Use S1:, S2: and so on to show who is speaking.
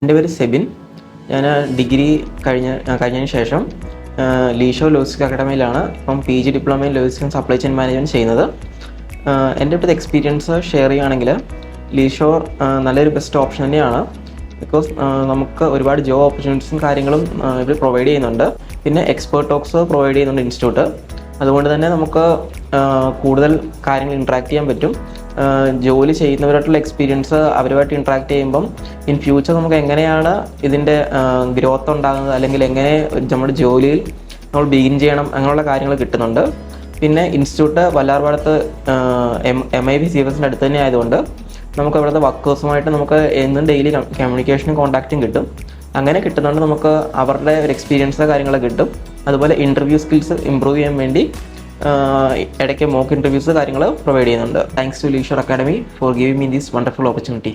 S1: എൻ്റെ പേര് സെബിൻ. ഞാൻ ഡിഗ്രി കഴിഞ്ഞതിന് ശേഷം ലീഷോ ലോജിസ്റ്റിക്സ് അക്കാഡമിയിലാണ് ഇപ്പം PG diploma in logistics and supply chain management ചെയ്യുന്നത്. എൻ്റെ ഇപ്പോഴത്തെ എക്സ്പീരിയൻസ് ഷെയർ ചെയ്യുകയാണെങ്കിൽ ലീഷോ നല്ലൊരു ബെസ്റ്റ് ഓപ്ഷൻ തന്നെയാണ്. ബിക്കോസ് നമുക്ക് ഒരുപാട് ജോബ് ഓപ്പർച്യൂണിറ്റീസും കാര്യങ്ങളും ഇവർ പ്രൊവൈഡ് ചെയ്യുന്നുണ്ട്. പിന്നെ എക്സ്പേർട്ട് ടോക്സ് പ്രൊവൈഡ് ചെയ്യുന്നുണ്ട് ഇൻസ്റ്റിറ്റ്യൂട്ട്. അതുകൊണ്ട് തന്നെ നമുക്ക് കൂടുതൽ കാര്യങ്ങൾ ഇൻട്രാക്ട് ചെയ്യാൻ പറ്റും. ജോലി ചെയ്യുന്നവരായിട്ടുള്ള എക്സ്പീരിയൻസ് അവരുമായിട്ട് ഇൻട്രാക്ട് ചെയ്യുമ്പം ഇൻ ഫ്യൂച്ചർ നമുക്ക് എങ്ങനെയാണ് ഇതിൻ്റെ ഗ്രോത്ത് ഉണ്ടാകുന്നത്, അല്ലെങ്കിൽ എങ്ങനെ നമ്മുടെ ജോലിയിൽ നമ്മൾ ബിഗിൻ ചെയ്യണം, അങ്ങനെയുള്ള കാര്യങ്ങൾ കിട്ടുന്നുണ്ട്. പിന്നെ ഇൻസ്റ്റിറ്റ്യൂട്ട് വല്ലാർപാടത്ത് MIB CFSൻ്റെ അടുത്ത് തന്നെ ആയതുകൊണ്ട് നമുക്ക് ഇവിടുത്തെ വർക്കേഴ്സുമായിട്ട് നമുക്ക് എന്നും ഡെയിലി കമ്മ്യൂണിക്കേഷനും കോൺടാക്റ്റും കിട്ടും. അങ്ങനെ കിട്ടുന്നുണ്ട് നമുക്ക് അവരുടെ ഒരു എക്സ്പീരിയൻസ് കാര്യങ്ങളൊക്കെ കിട്ടും. അതുപോലെ ഇൻ്റർവ്യൂ സ്കിൽസ് ഇമ്പ്രൂവ് ചെയ്യാൻ വേണ്ടി ഇടയ്ക്ക് മോക്ക് ഇൻ്റർവ്യൂസ് കാര്യങ്ങൾ പ്രൊവൈഡ് ചെയ്യുന്നുണ്ട്. Thanks to Leesho academy for giving me this wonderful opportunity.